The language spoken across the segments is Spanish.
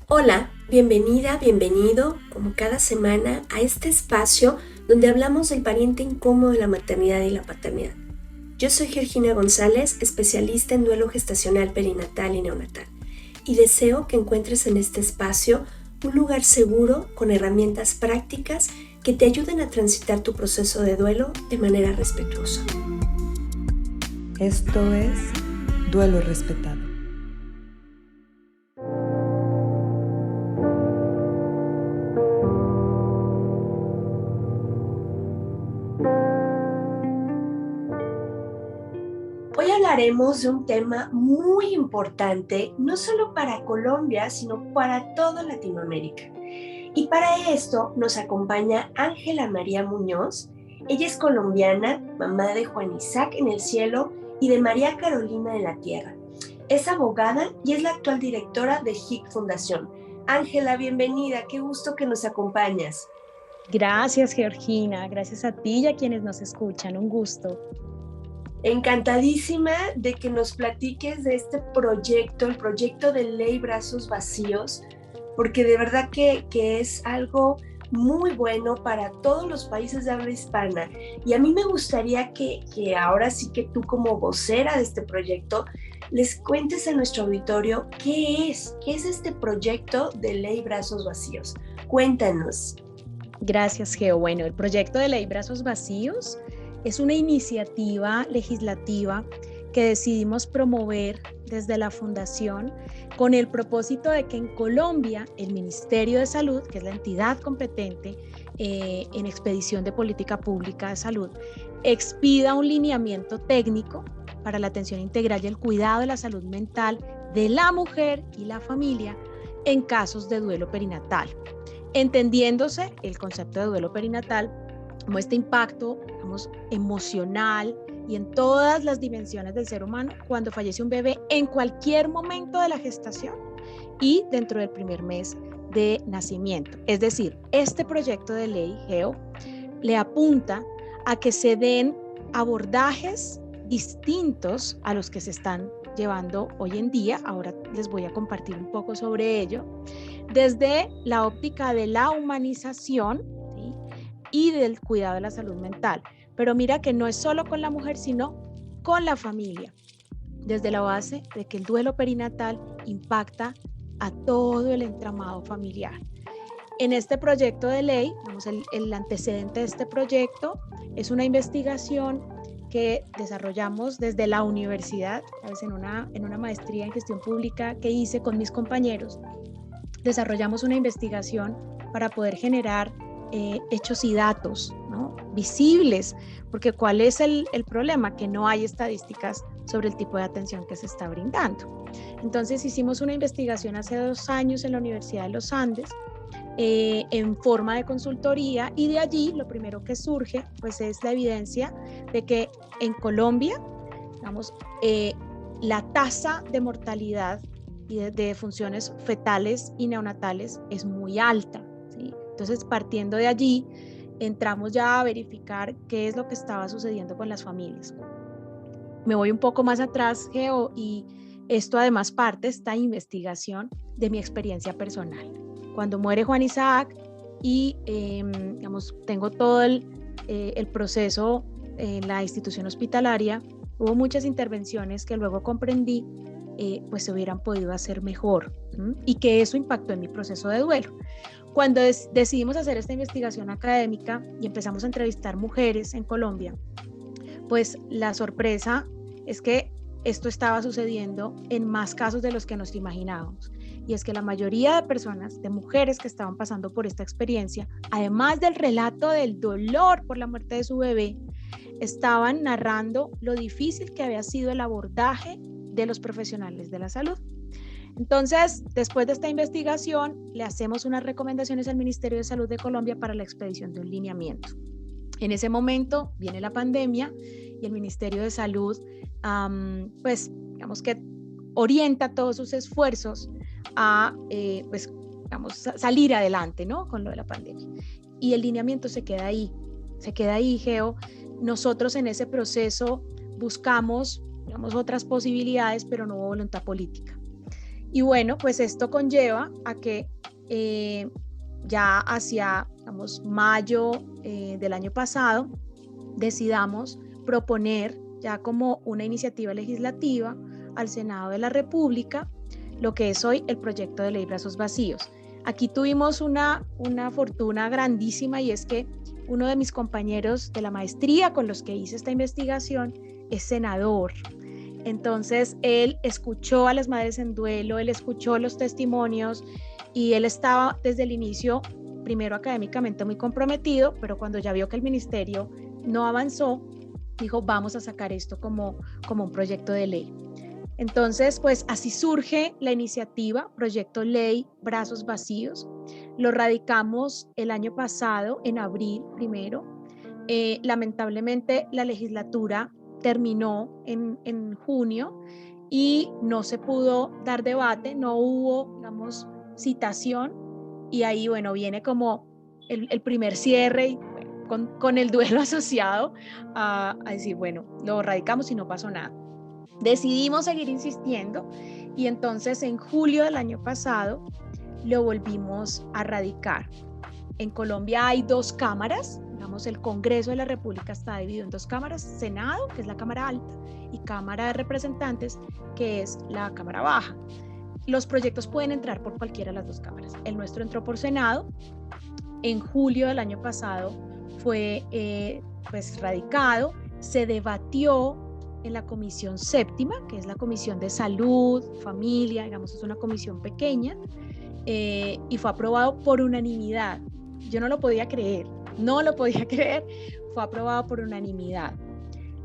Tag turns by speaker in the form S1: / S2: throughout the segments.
S1: Hola, bienvenida, bienvenido, como cada semana, a este espacio donde hablamos del pariente incómodo de la maternidad y la paternidad. Yo soy Georgina González, especialista en duelo gestacional perinatal y neonatal, y deseo que encuentres en este espacio un lugar seguro con herramientas prácticas que te ayuden a transitar tu proceso de duelo de manera respetuosa.
S2: Esto es Duelo Respetado.
S1: Hoy hablaremos de un tema muy importante, no solo para Colombia, sino para toda Latinoamérica. Y para esto nos acompaña Ángela María Muñoz. Ella es colombiana, mamá de Juan Isaac en el cielo y de María Carolina en la tierra. Es abogada y es la actual directora de HIC Fundación. Ángela, bienvenida, qué gusto que nos acompañas.
S3: Gracias, Georgina. Gracias a ti y a quienes nos escuchan. Un gusto.
S1: Encantadísima de que nos platiques de este proyecto, el proyecto de ley Brazos Vacíos, porque de verdad que es algo muy bueno para todos los países de habla hispana. Y a mí me gustaría que ahora sí que tú como vocera de este proyecto les cuentes a nuestro auditorio qué es este proyecto de ley Brazos Vacíos. Cuéntanos.
S3: Gracias, Geo. Bueno, el proyecto de ley Brazos Vacíos es una iniciativa legislativa que decidimos promover desde la Fundación con el propósito de que en Colombia el Ministerio de Salud, que es la entidad competente en expedición de política pública de salud, expida un lineamiento técnico para la atención integral y el cuidado de la salud mental de la mujer y la familia en casos de duelo perinatal, entendiéndose el concepto de duelo perinatal como este impacto, digamos, emocional y en todas las dimensiones del ser humano cuando fallece un bebé en cualquier momento de la gestación y dentro del primer mes de nacimiento. Es decir, este proyecto de ley, Geo, le apunta a que se den abordajes distintos a los que se están llevando hoy en día. Ahora les voy a compartir un poco sobre ello, desde la óptica de la humanización, ¿sí?, y del cuidado de la salud mental. Pero mira que no es solo con la mujer, sino con la familia, desde la base de que el duelo perinatal impacta a todo el entramado familiar. En este proyecto de ley, vamos, el antecedente de este proyecto es una investigación que desarrollamos desde la universidad, ¿sabes? En una maestría en gestión pública que hice con mis compañeros. Desarrollamos una investigación para poder generar hechos y datos, ¿no?, visibles, porque ¿cuál es el problema? Que no hay estadísticas sobre el tipo de atención que se está brindando. Entonces hicimos una investigación hace 2 años en la Universidad de los Andes, en forma de consultoría, y de allí lo primero que surge pues es la evidencia de que en Colombia, digamos, la tasa de mortalidad y de funciones fetales y neonatales es muy alta, ¿sí? Entonces, partiendo de allí, entramos ya a verificar qué es lo que estaba sucediendo con las familias. Me voy un poco más atrás, Geo, y esto además parte, esta investigación, de mi experiencia personal. Cuando muere Juan Isaac y, digamos, tengo todo el proceso en la institución hospitalaria, hubo muchas intervenciones que luego comprendí pues se hubieran podido hacer mejor, y que eso impactó en mi proceso de duelo. Cuando decidimos hacer esta investigación académica y empezamos a entrevistar mujeres en Colombia, pues la sorpresa es que esto estaba sucediendo en más casos de los que nos imaginábamos. Y es que la mayoría de personas, de mujeres que estaban pasando por esta experiencia, además del relato del dolor por la muerte de su bebé, estaban narrando lo difícil que había sido el abordaje de los profesionales de la salud. Entonces, después de esta investigación, le hacemos unas recomendaciones al Ministerio de Salud de Colombia para la expedición de un lineamiento. En ese momento viene la pandemia y el Ministerio de Salud, pues, digamos que orienta todos sus esfuerzos a, pues, digamos, salir adelante, ¿no?, con lo de la pandemia. Y el lineamiento se queda ahí, Geo. Nosotros en ese proceso buscamos, digamos, otras posibilidades, pero no hubo voluntad política. Y bueno, pues esto conlleva a que ya hacia, digamos, mayo del año pasado, decidamos proponer ya como una iniciativa legislativa al Senado de la República lo que es hoy el proyecto de ley Brazos Vacíos. Aquí tuvimos una fortuna grandísima, y es que uno de mis compañeros de la maestría con los que hice esta investigación es senador. Entonces él escuchó a las madres en duelo, él escuchó los testimonios, y él estaba desde el inicio, primero académicamente muy comprometido, pero cuando ya vio que el ministerio no avanzó, dijo, vamos a sacar esto como un proyecto de ley. Entonces, pues así surge la iniciativa Proyecto Ley Brazos Vacíos. Lo radicamos el año pasado, en abril primero. Lamentablemente la legislatura terminó en junio y no se pudo dar debate, no hubo, digamos, citación, y ahí, bueno, viene como el primer cierre, y, bueno, con el duelo asociado a decir, bueno, lo radicamos y no pasó nada. Decidimos seguir insistiendo, y entonces en julio del año pasado lo volvimos a radicar. En Colombia hay dos cámaras, digamos, el Congreso de la República está dividido en dos cámaras: Senado, que es la Cámara Alta, y Cámara de Representantes, que es la Cámara Baja. Los proyectos pueden entrar por cualquiera de las dos cámaras. El nuestro entró por Senado. En julio del año pasado fue pues radicado, se debatió en la Comisión Séptima, que es la Comisión de Salud, Familia, digamos, es una comisión pequeña, y fue aprobado por unanimidad. Yo no lo podía creer, fue aprobado por unanimidad.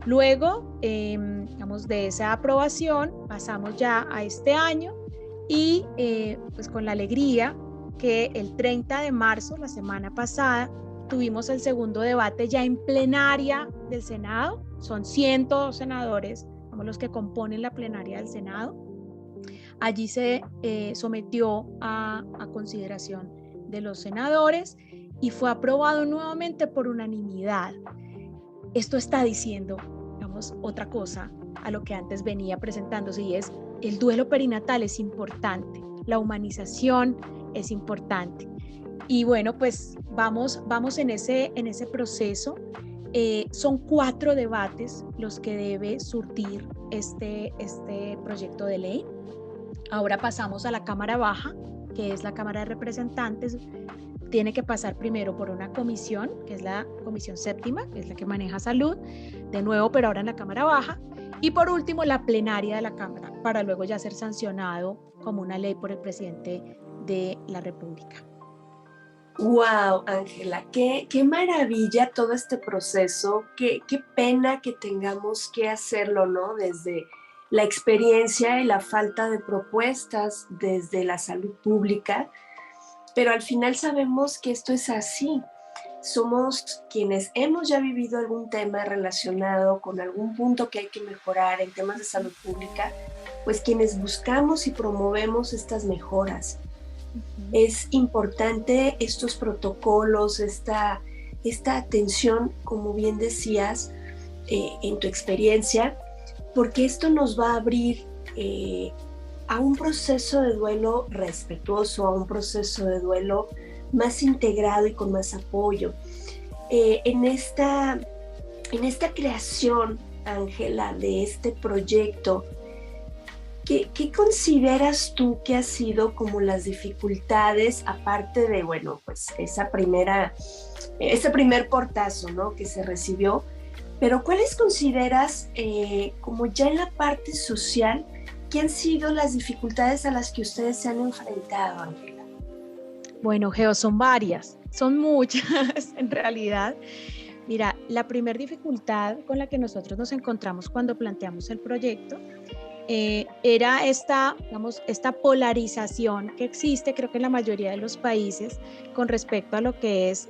S3: Luego, digamos, de esa aprobación pasamos ya a este año, y pues con la alegría que el 30 de marzo, la semana pasada, tuvimos el segundo debate ya en plenaria del Senado. Son 102 senadores, como los que componen la plenaria del Senado. Allí se sometió a consideración de los senadores y fue aprobado nuevamente por unanimidad. Esto está diciendo, digamos, otra cosa a lo que antes venía presentándose, y es el duelo perinatal es importante, la humanización es importante. Y bueno, pues vamos en ese proceso. Son 4 debates los que debe surtir este proyecto de ley. Ahora pasamos a la Cámara Baja, que es la Cámara de Representantes. Tiene que pasar primero por una comisión, que es la Comisión Séptima, que es la que maneja salud, de nuevo, pero ahora en la Cámara Baja. Y por último, la plenaria de la Cámara, para luego ya ser sancionado como una ley por el presidente de la República.
S1: Wow, Ángela, qué maravilla todo este proceso, qué pena que tengamos que hacerlo, ¿no? Desde la experiencia y la falta de propuestas desde la salud pública, pero al final sabemos que esto es así. Somos quienes hemos ya vivido algún tema relacionado con algún punto que hay que mejorar en temas de salud pública, pues quienes buscamos y promovemos estas mejoras. Es importante estos protocolos, esta atención, como bien decías, en tu experiencia, porque esto nos va a abrir a un proceso de duelo respetuoso, a un proceso de duelo más integrado y con más apoyo. En esta creación, Ángela, de este proyecto, ¿qué consideras tú que ha sido como las dificultades, aparte de, bueno, pues ese primer portazo, ¿no?, que se recibió, pero cuáles consideras como ya en la parte social, qué han sido las dificultades a las que ustedes se han enfrentado, Ángela?
S3: Bueno, Geo, son varias, son muchas en realidad. Mira, la primera dificultad con la que nosotros nos encontramos cuando planteamos el proyecto era esta polarización que existe, creo que en la mayoría de los países, con respecto a lo que es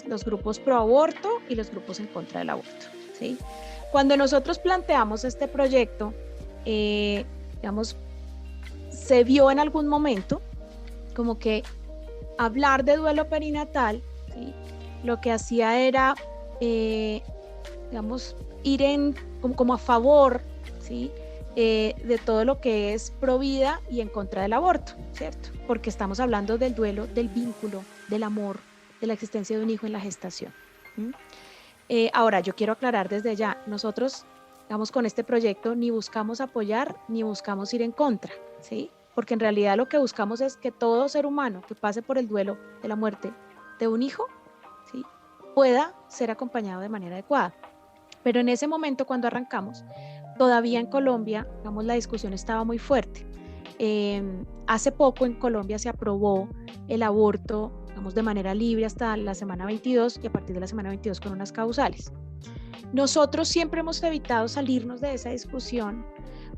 S3: los grupos pro aborto y los grupos en contra del aborto, ¿sí? Cuando nosotros planteamos este proyecto, se vio en algún momento como que hablar de duelo perinatal, ¿sí?, lo que hacía era, ir como a favor, ¿sí?, de todo lo que es pro vida y en contra del aborto, ¿cierto? Porque estamos hablando del duelo, del vínculo, del amor, de la existencia de un hijo en la gestación. Ahora, yo quiero aclarar desde ya, nosotros, digamos, con este proyecto ni buscamos apoyar ni buscamos ir en contra, ¿sí? Porque en realidad lo que buscamos es que todo ser humano que pase por el duelo de la muerte de un hijo, ¿sí?, pueda ser acompañado de manera adecuada. Pero en ese momento, cuando arrancamos, todavía en Colombia, digamos, la discusión estaba muy fuerte. Hace poco en Colombia se aprobó el aborto, digamos, de manera libre hasta la semana 22 y a partir de la semana 22 con unas causales. Nosotros siempre hemos evitado salirnos de esa discusión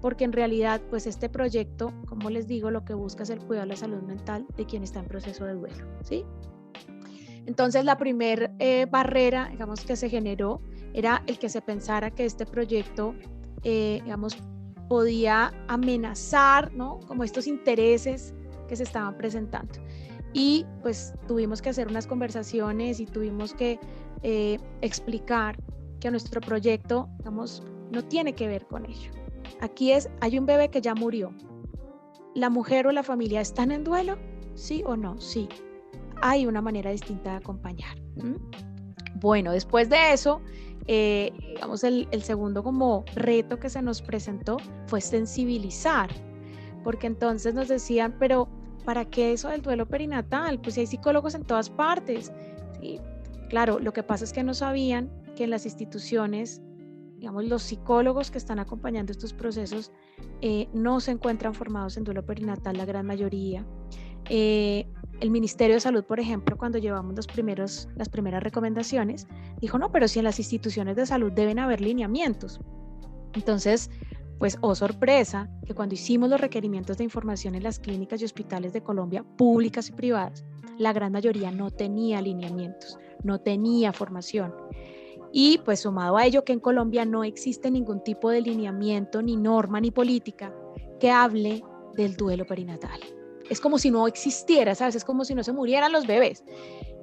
S3: porque en realidad, pues este proyecto, como les digo, lo que busca es el cuidado de la salud mental de quien está en proceso de duelo, ¿sí? Entonces, la primera barrera, digamos, que se generó era el que se pensara que este proyecto, digamos, podía amenazar, ¿no?, como estos intereses que se estaban presentando. Y pues tuvimos que hacer unas conversaciones y tuvimos que explicar que nuestro proyecto, digamos, no tiene que ver con ello. Aquí hay un bebé que ya murió. ¿La mujer o la familia están en duelo? ¿Sí o no? Sí. Hay una manera distinta de acompañar. Bueno, después de eso, digamos, el segundo como reto que se nos presentó fue sensibilizar, porque entonces nos decían, pero ¿para qué eso del duelo perinatal? Pues hay psicólogos en todas partes, ¿sí? Claro, lo que pasa es que no sabían que en las instituciones, digamos, los psicólogos que están acompañando estos procesos no se encuentran formados en duelo perinatal, la gran mayoría. El Ministerio de Salud, por ejemplo, cuando llevamos las primeras recomendaciones, dijo, no, pero si en las instituciones de salud deben haber lineamientos. Entonces, pues, oh sorpresa, que cuando hicimos los requerimientos de información en las clínicas y hospitales de Colombia, públicas y privadas, la gran mayoría no tenía lineamientos, no tenía formación. Y pues sumado a ello que en Colombia no existe ningún tipo de lineamiento, ni norma, ni política que hable del duelo perinatal. Es como si no existiera, ¿sabes? Es como si no se murieran los bebés.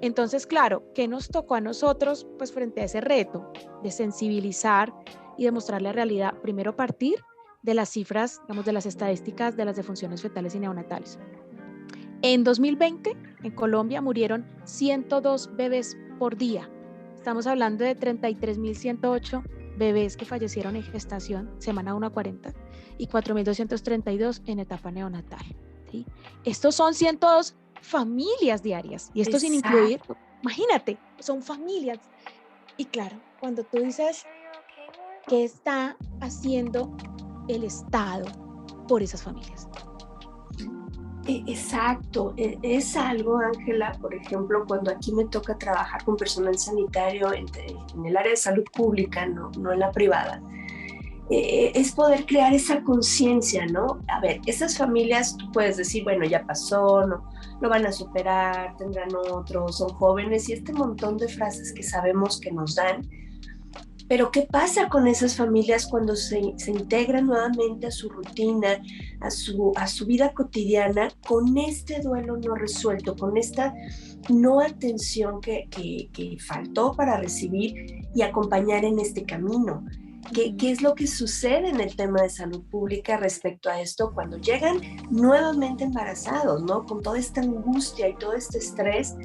S3: Entonces, claro, ¿qué nos tocó a nosotros? Pues frente a ese reto de sensibilizar y demostrar la realidad, primero partir de las cifras, digamos, de las estadísticas de las defunciones fetales y neonatales. En 2020, en Colombia murieron 102 bebés por día. Estamos hablando de 33.108 bebés que fallecieron en gestación, semana 1 a 40, y 4.232 en etapa neonatal, ¿sí? Estos son 102 familias diarias, y esto sin incluir, imagínate, son familias. Y claro, cuando tú dices, ¿qué está haciendo el Estado por esas familias?
S1: Exacto, es algo, Ángela, por ejemplo, cuando aquí me toca trabajar con personal sanitario en el área de salud pública, no en la privada, es poder crear esa conciencia, ¿no? A ver, esas familias, tú puedes decir, bueno, ya pasó, no lo van a superar, tendrán otros, son jóvenes, y este montón de frases que sabemos que nos dan. Pero ¿qué pasa con esas familias cuando se integran nuevamente a su rutina, a su vida cotidiana, con este duelo no resuelto, con esta no atención que faltó para recibir y acompañar en este camino? ¿Qué es lo que sucede en el tema de salud pública respecto a esto cuando llegan nuevamente embarazados, ¿no? Con toda esta angustia y todo este estrés,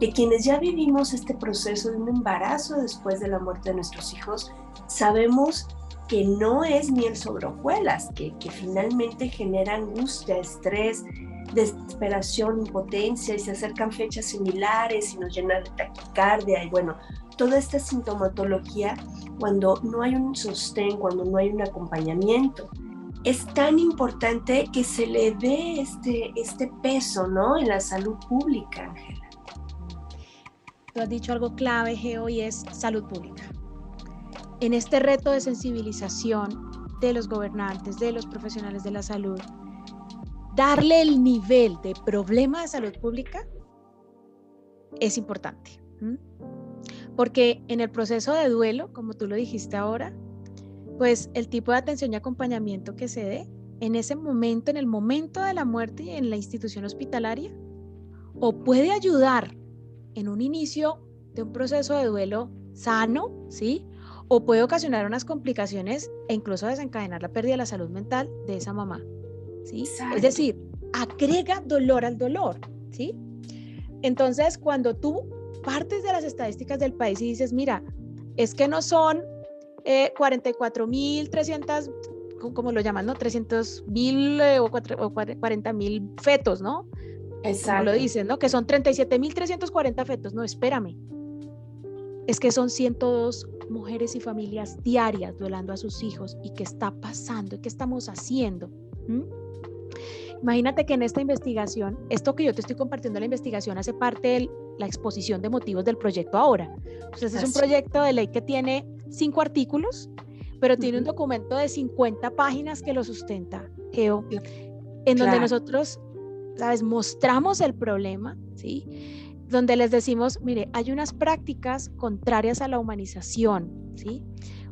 S1: que quienes ya vivimos este proceso de un embarazo después de la muerte de nuestros hijos, sabemos que no es miel sobre hojuelas, que finalmente genera angustia, estrés, desesperación, impotencia, y se acercan fechas similares y nos llenan de taquicardia, y bueno, toda esta sintomatología cuando no hay un sostén, cuando no hay un acompañamiento. Es tan importante que se le dé este peso, ¿no?, en la salud pública, Ángela.
S3: Tú has dicho algo clave, Geo, y es salud pública. En este reto de sensibilización de los gobernantes, de los profesionales de la salud, darle el nivel de problema de salud pública es importante. Porque en el proceso de duelo, como tú lo dijiste ahora, pues el tipo de atención y acompañamiento que se dé en ese momento, en el momento de la muerte y en la institución hospitalaria, o puede ayudar en un inicio de un proceso de duelo sano, ¿sí? o puede ocasionar unas complicaciones e incluso desencadenar la pérdida de la salud mental de esa mamá, ¿sí?
S1: Exacto.
S3: Es decir, agrega dolor al dolor, ¿sí? Entonces, cuando tú partes de las estadísticas del país y dices, mira, es que no son 44.300, como lo llaman, ¿no? 300.000 o 40.000 fetos, ¿no?
S1: Exacto.
S3: Como lo dicen, ¿no? Que son 37.340 fetos. No, espérame. Es que son 102 mujeres y familias diarias duelando a sus hijos. ¿Y qué está pasando? ¿Y qué estamos haciendo? Imagínate que en esta investigación, esto que yo te estoy compartiendo, la investigación hace parte de la exposición de motivos del proyecto ahora. Entonces es un proyecto de ley que tiene 5 artículos, pero tiene un documento de 50 páginas que lo sustenta, Geo, en donde nosotros, ¿sabes?, mostramos el problema, ¿sí? Donde les decimos, mire, hay unas prácticas contrarias a la humanización, ¿sí?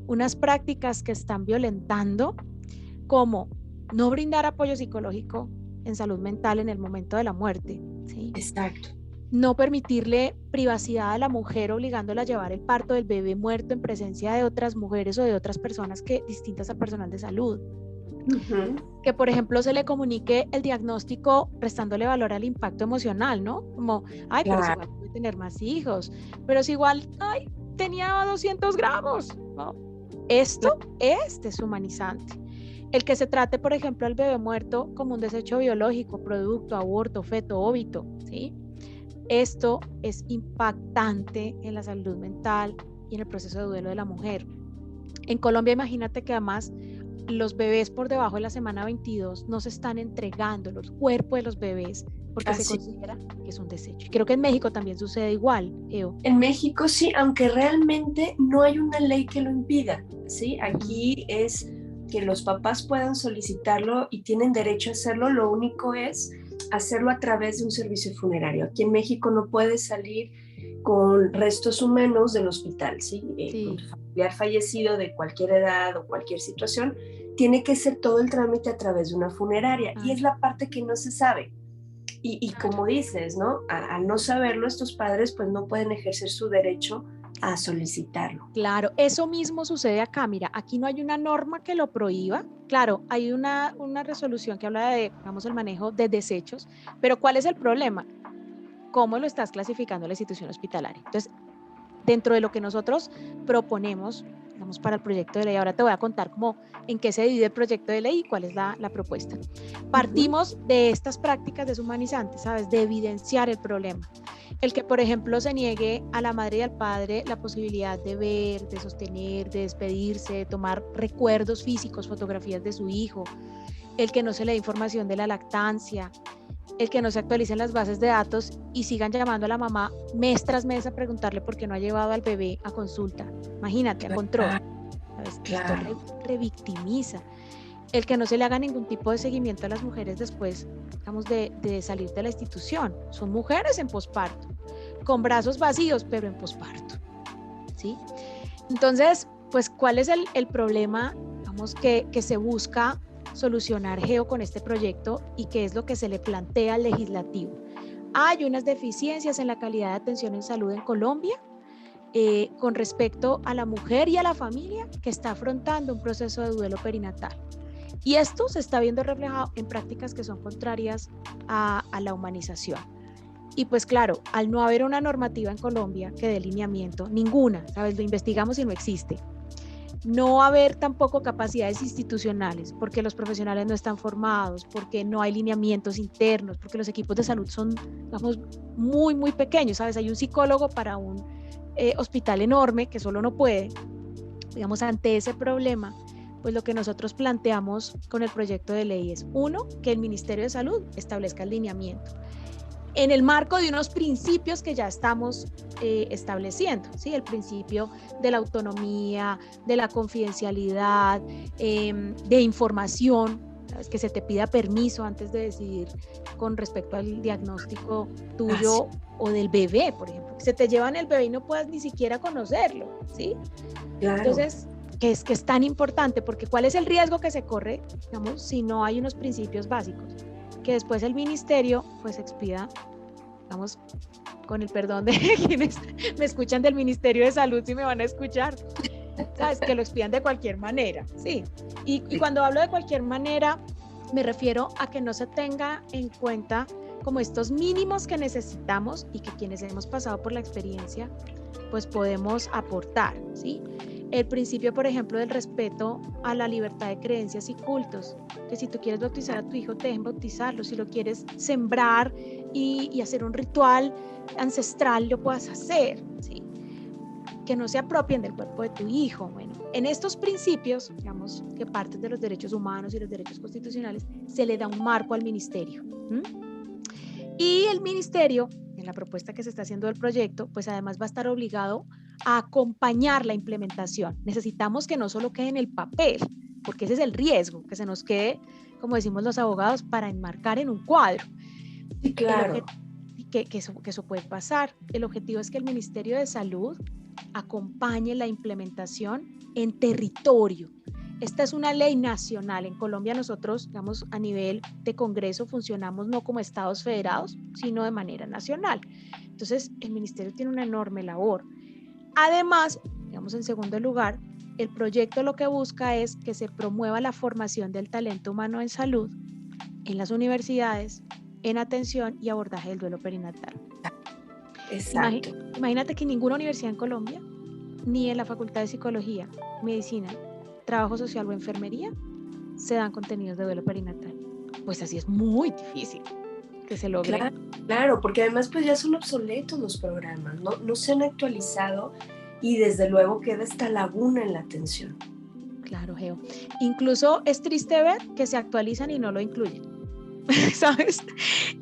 S3: Unas prácticas que están violentando, como no brindar apoyo psicológico en salud mental en el momento de la muerte, ¿sí?
S1: Exacto.
S3: No permitirle privacidad a la mujer obligándola a llevar el parto del bebé muerto en presencia de otras mujeres o de otras personas distintas al personal de salud. Que, por ejemplo, se le comunique el diagnóstico restándole valor al impacto emocional, ¿no? Como, ay, pero es igual puede tener más hijos, pero es igual, ay, tenía 200 gramos, ¿no? Esto es deshumanizante. El que se trate, por ejemplo, al bebé muerto como un desecho biológico, producto, aborto, feto, óbito, ¿sí? Esto es impactante en la salud mental y en el proceso de duelo de la mujer. En Colombia, imagínate que además los bebés por debajo de la semana 22 no se están entregando los cuerpos de los bebés porque se considera que es un desecho. Y creo que en México también sucede igual, Eo.
S1: En México sí, aunque realmente no hay una ley que lo impida, ¿sí? Aquí es que los papás puedan solicitarlo y tienen derecho a hacerlo, lo único es hacerlo a través de un servicio funerario. Aquí en México no puedes salir con restos humanos del hospital, ¿sí? Con tu familiar fallecido de cualquier edad o cualquier situación, tiene que ser todo el trámite a través de una funeraria y es la parte que no se sabe. Y como dices, ¿no? Al no saberlo, estos padres pues no pueden ejercer su derecho a solicitarlo.
S3: Claro, eso mismo sucede acá. Mira, aquí no hay una norma que lo prohíba. Claro, hay una resolución que habla de, digamos, el manejo de desechos, pero ¿cuál es el problema? ¿Cómo lo estás clasificando la institución hospitalaria? Entonces, dentro de lo que nosotros proponemos, digamos, para el proyecto de ley, ahora te voy a contar cómo, en qué se divide el proyecto de ley y cuál es la propuesta. Partimos de estas prácticas deshumanizantes, ¿sabes? De evidenciar el problema. El que, por ejemplo, se niegue a la madre y al padre la posibilidad de ver, de sostener, de despedirse, de tomar recuerdos físicos, fotografías de su hijo. El que no se le dé información de la lactancia. El que no se actualicen las bases de datos y sigan llamando a la mamá mes tras mes a preguntarle por qué no ha llevado al bebé a consulta. Imagínate, a control. ¿Sabes? Esto revictimiza. El que no se le haga ningún tipo de seguimiento a las mujeres después, digamos, de salir de la institución. Son mujeres en posparto, con brazos vacíos, pero en posparto, ¿sí? Entonces, pues, ¿cuál es el problema, digamos, que se busca solucionar, Geo, con este proyecto y qué es lo que se le plantea al legislativo? Hay unas deficiencias en la calidad de atención en salud en Colombia con respecto a la mujer y a la familia que está afrontando un proceso de duelo perinatal. Y esto se está viendo reflejado en prácticas que son contrarias a la humanización. Y pues claro, al no haber una normativa en Colombia que dé lineamiento, ninguna, ¿sabes? Lo investigamos y no existe. No haber tampoco capacidades institucionales, porque los profesionales no están formados, porque no hay lineamientos internos, porque los equipos de salud son, digamos, muy, muy pequeños, ¿sabes? Hay un psicólogo para un hospital enorme que solo no puede. Digamos, ante ese problema, pues lo que nosotros planteamos con el proyecto de ley es, uno, que el Ministerio de Salud establezca el lineamiento en el marco de unos principios que ya estamos estableciendo, ¿sí? El principio de la autonomía, de la confidencialidad, de información, ¿sabes? Que se te pida permiso antes de decidir con respecto al diagnóstico tuyo o del bebé, por ejemplo. Se te llevan el bebé y no puedas ni siquiera conocerlo, ¿sí?
S1: Claro.
S3: Entonces, que es tan importante, porque ¿cuál es el riesgo que se corre, digamos, si no hay unos principios básicos? Que después el ministerio pues expida, vamos, con el perdón de quienes me escuchan del Ministerio de Salud, si me van a escuchar, ¿sabes? Que lo expidan de cualquier manera, sí. Y cuando hablo de cualquier manera, me refiero a que no se tenga en cuenta como estos mínimos que necesitamos y que quienes hemos pasado por la experiencia, pues podemos aportar, ¿sí? El principio, por ejemplo, del respeto a la libertad de creencias y cultos, que si tú quieres bautizar a tu hijo, te dejen bautizarlo, si lo quieres sembrar y hacer un ritual ancestral, lo puedas hacer, ¿sí? Que no se apropien del cuerpo de tu hijo. Bueno, en estos principios, digamos, que parten de los derechos humanos y los derechos constitucionales, se le da un marco al ministerio. Y el ministerio, en la propuesta que se está haciendo del proyecto, pues además va a estar obligado a acompañar la implementación. Necesitamos que no solo quede en el papel, porque ese es el riesgo, que se nos quede, como decimos los abogados, para enmarcar en un cuadro.
S1: Sí, claro.
S3: Que eso puede pasar. El objetivo es que el Ministerio de Salud acompañe la implementación en territorio. Esta es una ley nacional. En Colombia nosotros, digamos, a nivel de Congreso funcionamos no como estados federados, sino de manera nacional. Entonces, el ministerio tiene una enorme labor. Además, digamos, en segundo lugar, el proyecto lo que busca es que se promueva la formación del talento humano en salud, en las universidades, en atención y abordaje del duelo perinatal.
S1: Exacto.
S3: Imagínate que ninguna universidad en Colombia, ni en la Facultad de Psicología, Medicina, Trabajo Social o Enfermería, se dan contenidos de duelo perinatal. Pues así es muy difícil que se logre.
S1: Claro, porque además pues ya son obsoletos los programas, no se han actualizado y desde luego queda esta laguna en la atención.
S3: Claro, Geo. Incluso es triste ver que se actualizan y no lo incluyen, ¿sabes? Claro.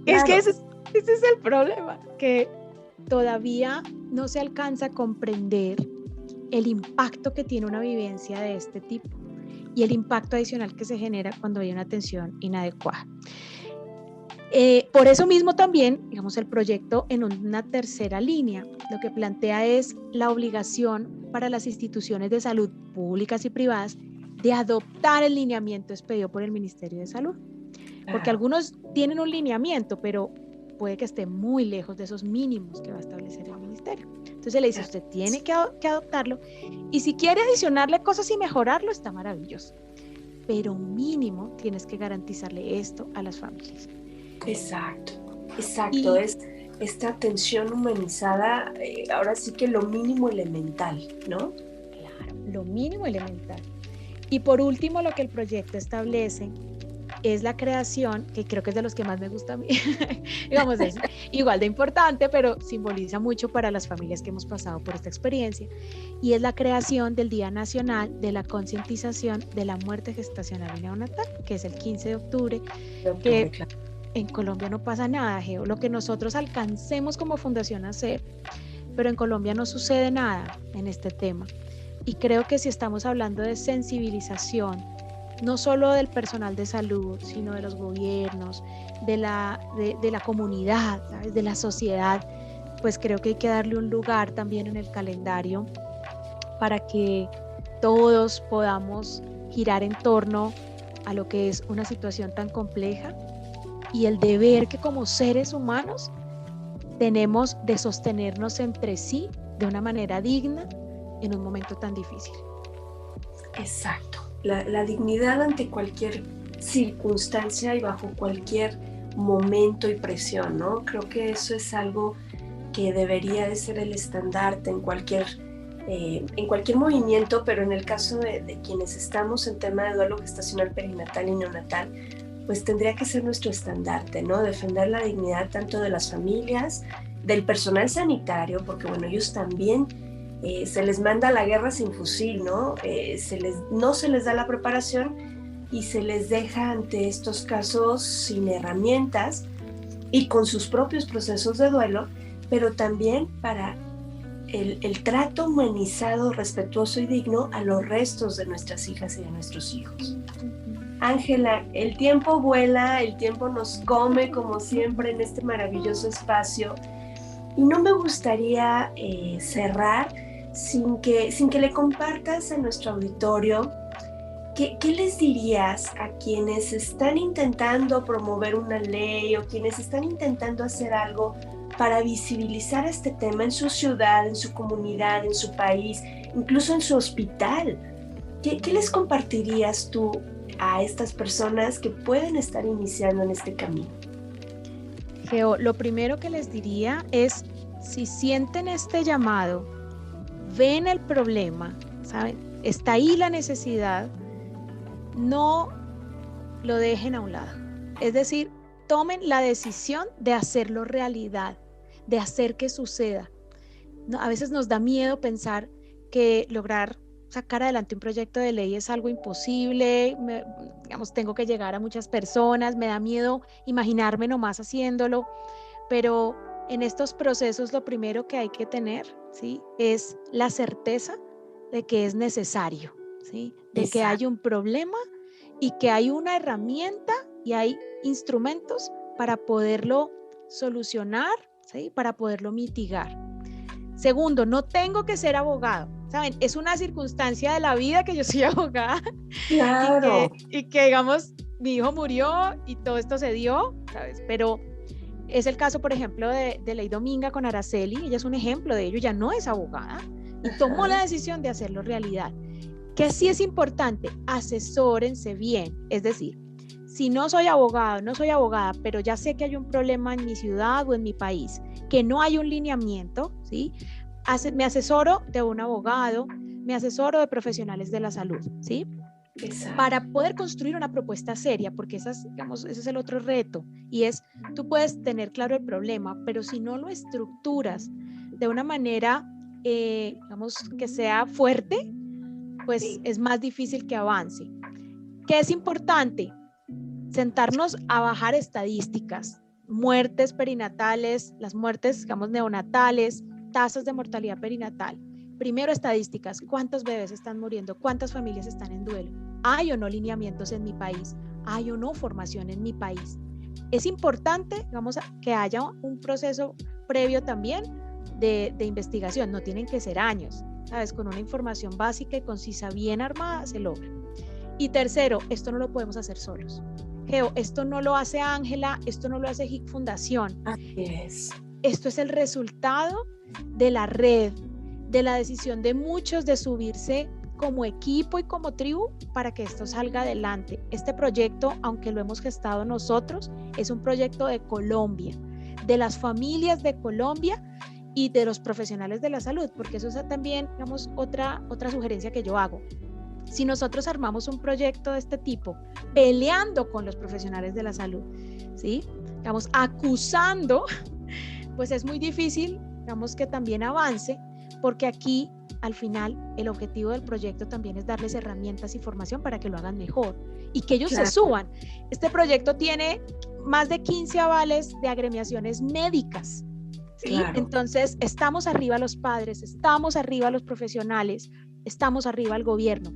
S3: Es que ese es el problema, que todavía no se alcanza a comprender el impacto que tiene una vivencia de este tipo y el impacto adicional que se genera cuando hay una atención inadecuada. Por eso mismo también, digamos, el proyecto en una tercera línea lo que plantea es la obligación para las instituciones de salud públicas y privadas de adoptar el lineamiento expedido por el Ministerio de Salud. Porque algunos tienen un lineamiento, pero puede que esté muy lejos de esos mínimos que va a establecer el ministerio. Entonces le dice, usted tiene que adoptarlo y si quiere adicionarle cosas y mejorarlo, está maravilloso. Pero mínimo tienes que garantizarle esto a las familias.
S1: Exacto. Es esta atención humanizada, ahora sí que lo mínimo elemental, ¿no?
S3: Claro, lo mínimo elemental. Y por último, lo que el proyecto establece es la creación, que creo que es de los que más me gusta a mí, digamos, es igual de importante, pero simboliza mucho para las familias que hemos pasado por esta experiencia, y es la creación del Día Nacional de la Concientización de la Muerte Gestacional y Neonatal, que es el 15 de octubre, que en Colombia no pasa nada, Geo, lo que nosotros alcancemos como fundación a hacer, pero en Colombia no sucede nada en este tema, y creo que si estamos hablando de sensibilización, no solo del personal de salud, sino de los gobiernos, de la comunidad, ¿sabes? De la sociedad, pues creo que hay que darle un lugar también en el calendario para que todos podamos girar en torno a lo que es una situación tan compleja y el deber que como seres humanos tenemos de sostenernos entre sí de una manera digna en un momento tan difícil.
S1: Exacto. La dignidad ante cualquier circunstancia y bajo cualquier momento y presión, ¿no? Creo que eso es algo que debería de ser el estandarte en cualquier movimiento, pero en el caso de quienes estamos en tema de duelo gestacional, perinatal y neonatal, pues tendría que ser nuestro estandarte, ¿no? Defender la dignidad tanto de las familias, del personal sanitario, porque bueno, ellos también se les manda a la guerra sin fusil, ¿no? No se les da la preparación y se les deja ante estos casos sin herramientas y con sus propios procesos de duelo, pero también para el trato humanizado, respetuoso y digno a los restos de nuestras hijas y de nuestros hijos. Ángela, el tiempo vuela, el tiempo nos come como siempre en este maravilloso espacio y no me gustaría cerrar sin que le compartas a nuestro auditorio ¿qué les dirías a quienes están intentando promover una ley o quienes están intentando hacer algo para visibilizar este tema en su ciudad, en su comunidad, en su país incluso en su hospital. ¿Qué les compartirías tú a estas personas que pueden estar iniciando en este camino?
S3: Geo, lo primero que les diría es, si sienten este llamado, ven el problema, ¿saben? Está ahí la necesidad, no lo dejen a un lado. Es decir, tomen la decisión de hacerlo realidad, de hacer que suceda. No, a veces nos da miedo pensar que lograr sacar adelante un proyecto de ley es algo imposible, digamos, tengo que llegar a muchas personas, me da miedo imaginarme nomás haciéndolo, pero en estos procesos lo primero que hay que tener, ¿sí?, es la certeza de que es necesario, ¿sí?, de que hay un problema y que hay una herramienta y hay instrumentos para poderlo solucionar, ¿sí?, para poderlo mitigar. Segundo, no tengo que ser abogado, ¿saben? Es una circunstancia de la vida que yo soy abogada.
S1: Claro.
S3: y que digamos, mi hijo murió y todo esto se dio, ¿sabes? Pero es el caso, por ejemplo, de Ley Dominga con Araceli. Ella es un ejemplo de ello, ya no es abogada y tomó la decisión de hacerlo realidad. Que sí es importante, asesórense bien, es decir, si no soy abogado, no soy abogada, pero ya sé que hay un problema en mi ciudad o en mi país, que no hay un lineamiento, ¿sí?, me asesoro de un abogado, me asesoro de profesionales de la salud, ¿sí?, para poder construir una propuesta seria, porque digamos, ese es el otro reto, y es, tú puedes tener claro el problema, pero si no lo estructuras de una manera, digamos, que sea fuerte, pues es más difícil que avance. ¿Qué es importante? Sentarnos a bajar estadísticas, muertes perinatales, las muertes, digamos, neonatales, tasas de mortalidad perinatal. Primero, estadísticas, ¿cuántos bebés están muriendo? ¿Cuántas familias están en duelo? ¿Hay o no lineamientos en mi país? ¿Hay o no formación en mi país? Es importante, digamos, que haya un proceso previo también de investigación, no tienen que ser años, ¿sabes? Con una información básica y concisa bien armada se logra. Y tercero, esto no lo podemos hacer solos. Geo, esto no lo hace Ángela, esto no lo hace HIC Fundación.
S1: Así es.
S3: Esto es el resultado de la red, de la decisión de muchos de subirse como equipo y como tribu para que esto salga adelante. Este proyecto, aunque lo hemos gestado nosotros, es un proyecto de Colombia, de las familias de Colombia y de los profesionales de la salud, porque eso es también, digamos, otra sugerencia que yo hago. Si nosotros armamos un proyecto de este tipo, peleando con los profesionales de la salud, ¿sí?, digamos, acusando, pues es muy difícil, digamos, que también avance, porque aquí, al final, el objetivo del proyecto también es darles herramientas y formación para que lo hagan mejor y que ellos se suban. Este proyecto tiene más de 15 avales de agremiaciones médicas, ¿sí? Entonces, estamos arriba los padres, estamos arriba los profesionales, estamos arriba el gobierno.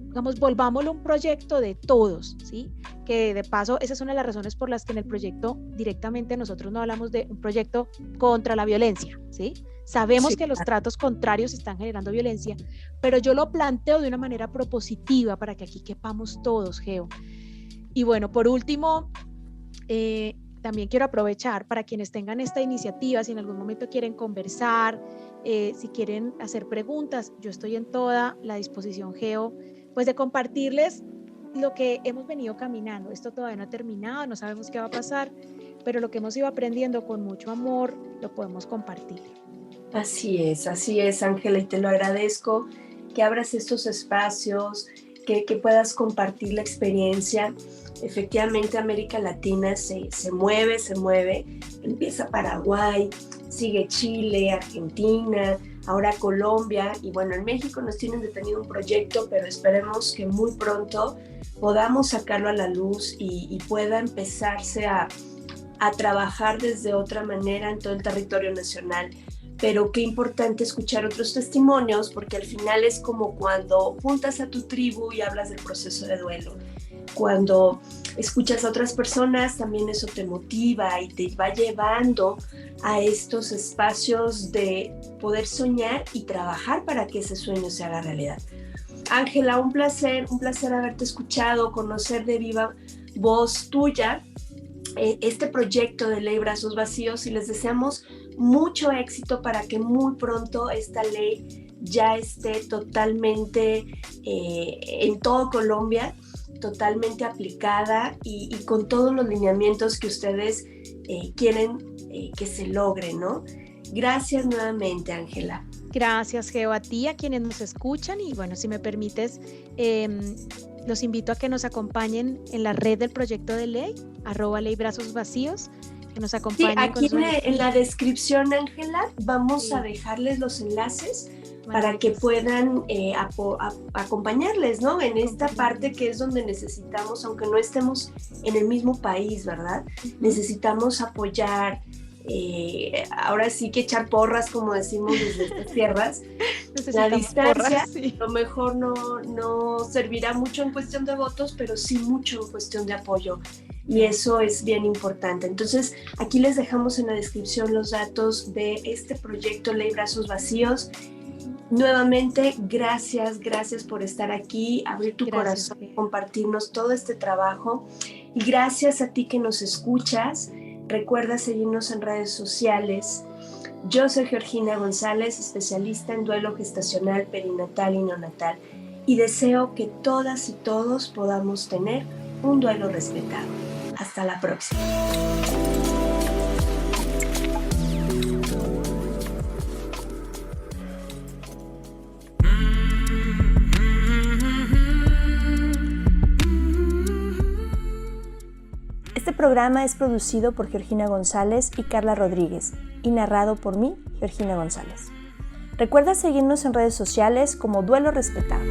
S3: Digamos, volvámoslo un proyecto de todos, ¿sí? Que de paso, esa es una de las razones por las que en el proyecto directamente nosotros no hablamos de un proyecto contra la violencia, ¿sí? Sabemos que los tratos contrarios están generando violencia, pero yo lo planteo de una manera propositiva para que aquí quepamos todos, Geo. Y bueno, por último, también quiero aprovechar para quienes tengan esta iniciativa, si en algún momento quieren conversar, si quieren hacer preguntas, yo estoy en toda la disposición, Geo, pues de compartirles lo que hemos venido caminando. Esto todavía no ha terminado, no sabemos qué va a pasar, pero lo que hemos ido aprendiendo con mucho amor lo podemos compartir.
S1: Así es, Ángela, y te lo agradezco, que abras estos espacios, que puedas compartir la experiencia. Efectivamente, América Latina se mueve, empieza Paraguay, sigue Chile, Argentina, ahora Colombia, y bueno, en México nos tienen detenido un proyecto, pero esperemos que muy pronto podamos sacarlo a la luz y pueda empezarse a trabajar desde otra manera en todo el territorio nacional. Pero qué importante escuchar otros testimonios, porque al final es como cuando juntas a tu tribu y hablas del proceso de duelo. Cuando escuchas a otras personas, también eso te motiva y te va llevando a estos espacios de poder soñar y trabajar para que ese sueño se haga realidad. Ángela, un placer haberte escuchado, conocer de viva voz tuya este proyecto de Ley Brazos Vacíos, y les deseamos mucho éxito para que muy pronto esta ley ya esté totalmente en todo Colombia, totalmente aplicada y con todos los lineamientos que ustedes quieren que se logren, ¿no? Gracias nuevamente, Ángela.
S3: Gracias, Geo, a ti, a quienes nos escuchan. Y bueno, si me permites, los invito a que nos acompañen en la red del proyecto de ley, @leybrazosvacíos, que nos acompañen.
S1: Sí, aquí en la descripción, Ángela, vamos a dejarles los enlaces para que puedan acompañarles, ¿no? En esta parte que es donde necesitamos, aunque no estemos en el mismo país, ¿verdad? Necesitamos apoyar, ahora sí que echar porras, como decimos desde estas tierras. La distancia, porras, sí. A lo mejor no servirá mucho en cuestión de votos, pero sí mucho en cuestión de apoyo. Y eso es bien importante. Entonces, aquí les dejamos en la descripción los datos de este proyecto Ley Brazos Vacíos. Nuevamente, gracias por estar aquí, abrir tu corazón, compartirnos todo este trabajo. Y gracias a ti que nos escuchas. Recuerda seguirnos en redes sociales. Yo soy Georgina González, especialista en duelo gestacional, perinatal y neonatal. Y deseo que todas y todos podamos tener un duelo respetado. Hasta la próxima.
S4: Este programa es producido por Georgina González y Carla Rodríguez y narrado por mí, Georgina González. Recuerda seguirnos en redes sociales como Duelo Respetado.